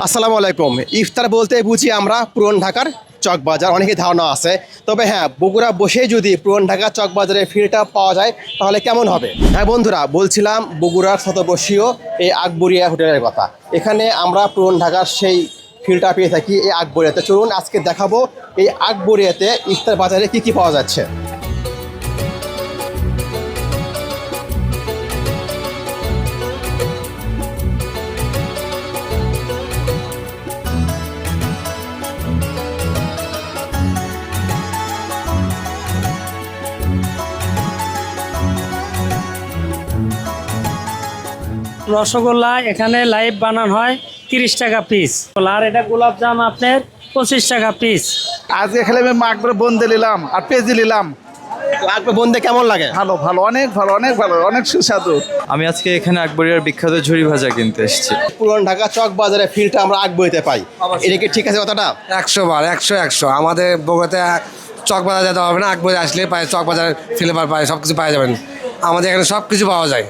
আসসালামু আলাইকুম। ইফতার বলতে বুঝি আমরা পুরান ঢাকার চকবাজার, অনেকেই ধারণা আছে। তবে হ্যাঁ, বগুড়া বসে যদি পুরান ঢাকা চকবাজারের ফিলটা পাওয়া যায় তাহলে কেমন হবে। হ্যাঁ বন্ধুরা, বলছিলাম বগুড়ার শতবর্ষীয় এই আকবরিয়া হোটেলের কথা। এখানে আমরা পুরান ঢাকার সেই ফিলটা পেয়ে থাকি এই আকবরিয়াতে। চলুন আজকে দেখাবো এই আকবরিয়াতে ইফতার বাজারে কি কি পাওয়া যাচ্ছে। রসগোল্লা এখানে লাইভ বানানো হয় 30 টাকা পিস, আর এটা গোলাপজাম আপনার 25 টাকা পিস। আজকে খেলে আমি মাকবরে বন্দে নিলাম আর পেঁজি নিলাম। আকবর বন্ধে কেমন লাগে? ভালো ভালো, অনেক ভালো, অনেক ভালো, অনেক সুস্বাদু। আমি আজকে এখানে আকবরিয়ার বিখ্যাত ঝুরি ভাজা কিনতে এসেছি। পুরান ঢাকা চকবাজারের ফিলটা আমরা আকবরিয়াতে পাই, এটা কি ঠিক আছে কথাটা? 100 বার 100 আমাদের বগুড়াতে চকবাজার যেতে হবে না, আকবরে আসলে পায় চকবাজার ফ্লেভার পায়, সব কিছু পাওয়া যাবেন। আমাদের এখানে সব কিছু পাওয়া যায়,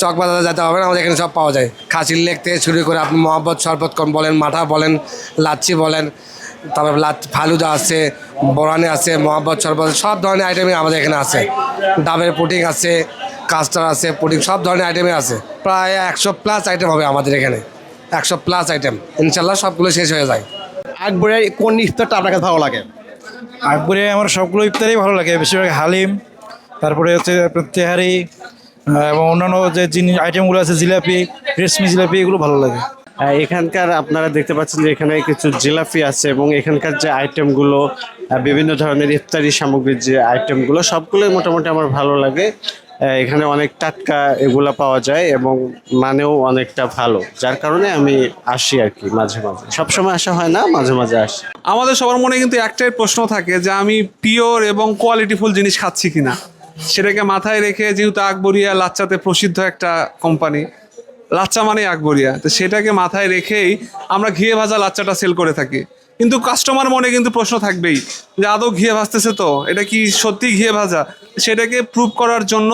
চকবাজারে যেতে হবে না, আমাদের এখানে সব পাওয়া যায়। খাসির লেগ থেকে শুরু করে আপনি মহব্বত শরবত কম বলেন, মাঠা বলেন, লাচ্ছি বলেন, তারপর ফালুদা আছে, বরানি আছে, মহব্বত শরবত, সব ধরনের আইটেমই আমাদের এখানে আছে। ডাবের পুডিং আছে, কাস্টার আছে, পুডিং, সব ধরনের আইটেমই আছে। প্রায় 100+ আইটেম হবে আমাদের এখানে, 100+ আইটেম। ইনশাল্লাহ সবগুলো শেষ হয়ে যায়। আকবরের কোন ইফতারটা আপনার কাছে ভালো লাগে? আকবরে আমার সবগুলো ইফতারই ভালো লাগে, বেশিরভাগ হালিম, তারপরে হচ্ছে আপনার তেহারি এবং অন্যান্য যে জিনিস আইটেমগুলো আছে, জিলাপি, রেশমি জিলাপি, এগুলো ভালো লাগে। এখানকার আপনারা দেখতে পাচ্ছেন যে এখানে কিছু জিলাপি আছে এবং এখানকার যে আইটেমগুলো বিভিন্ন ধরনের ইফতারি সামগ্রীর যে আইটেমগুলো সবগুলোই মোটামুটি আমার ভালো লাগে। এখানে অনেক টাটকা এগুলা পাওয়া যায় এবং মানেও অনেকটা ভালো, যার কারণে আমি আসি আর কি। মাঝে মাঝে, সবসময় আসা হয় না, মাঝে মাঝে আসি। আমাদের সবার মনে কিন্তু একটাই প্রশ্ন থাকে যে আমি পিওর এবং কোয়ালিটিফুল জিনিস খাচ্ছি কিনা। সেটাকে মাথায় রেখে, যেহেতু আকবরিয়া লাচ্চাতে প্রসিদ্ধ একটা কোম্পানি, লাচ্চা মানে আকবরিয়া, তো সেটাকে মাথায় রেখেই আমরা ঘিয়ে ভাজা লাচ্চাটা সেল করে থাকি। কিন্তু কাস্টমার মনে কিন্তু প্রশ্ন থাকবেই যে আদৌ ঘিয়ে ভাজতেছে তো, এটা কি সত্যি ঘিয়ে ভাজা? সেটাকে প্রুভ করার জন্য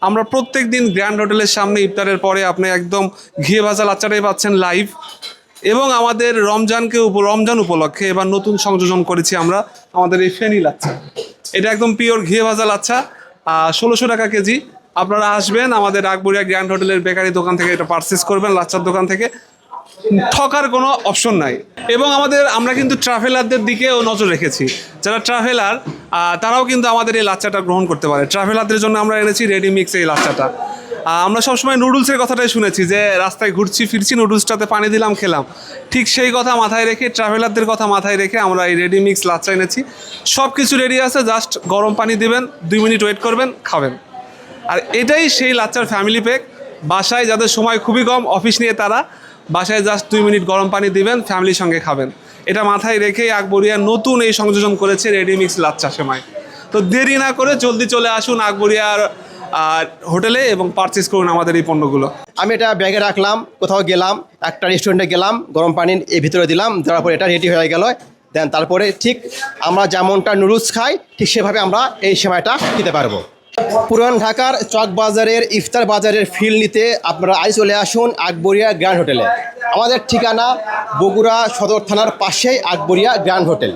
আমরা প্রত্যেক দিন গ্র্যান্ড হোটেলের সামনে ইফতারের পরে আপনি একদম ঘিয়ে ভাজা লাচ্চাটাই পাচ্ছেন লাইভ। এবং আমাদের রমজান উপলক্ষে এবার নতুন সংযোজন করেছি আমরা আমাদের এই ফেনি লাচ্চা। এটা একদম পিওর ঘিয়ে ভাজা লাচ্চা, 1600 টাকা কেজি। আপনারা আসবেন আমাদের আকবরিয়া গ্র্যান্ড হোটেলের বেকারি দোকান থেকে, এটা পারচেস করবেন লাচ্চার দোকান থেকে, ঠকার কোনো অপশন নাই। এবং আমরা কিন্তু ট্রাভেলারদের দিকেও নজর রেখেছি। যারা ট্রাভেলার তারাও কিন্তু আমাদের এই লাচ্চাটা গ্রহণ করতে পারে। ট্রাভেলারদের জন্য আমরা এনেছি রেডি মিক্স এই লাচ্চাটা। আমরা সবসময় নুডলসের কথাটাই শুনেছি যে রাস্তায় ঘুরছি ফিরছি, নুডলসটাতে পানি দিলাম খেলাম, ঠিক সেই কথা মাথায় রেখে, ট্রাভেলারদের কথা মাথায় রেখে আমরা এই রেডি মিক্স লাচ্চা এনেছি। সব কিছু রেডি আছে, জাস্ট গরম পানি দিবেন, 2 মিনিট ওয়েট করবেন, খাবেন। আর এটাই সেই লাচ্চার ফ্যামিলি প্যাক। বাসায় যাদের সময় খুবই কম, অফিস নিয়ে তারা বাসায় জাস্ট 2 মিনিট গরম পানি দিবেন, ফ্যামিলির সঙ্গে খাবেন। এটা মাথায় রেখেই আকবরিয়া নতুন এই সংযোজন করেছে রেডি মিক্স লাচ্চা সেমাই। তো দেরি না করে জলদি চলে আসুন আকবরিয়ার হোটেলে এবং পারচেস করুন আমাদের এই পণ্যগুলো। আমি এটা ব্যাগে রাখলাম, কোথাও গেলাম, একটা রেস্টুরেন্টে গেলাম, গরম পানি এর ভিতরে দিলাম, দেওয়ার পরে এটা রেডি হয়ে গেল। দেন তারপরে ঠিক আমরা যেমনটা নুডলস খাই ঠিক সেভাবে আমরা এই সেমাইটা খেতে পারবো। পুরান ঢাকার চকবাজারের ইফতার বাজারের ফিল নিতে আপনারা আজ চলে আসুন আকবরিয়া গ্র্যান্ড হোটেলে। আমাদের ঠিকানা বগুড়া সদর থানার পাশেই আকবরিয়া গ্র্যান্ড হোটেল।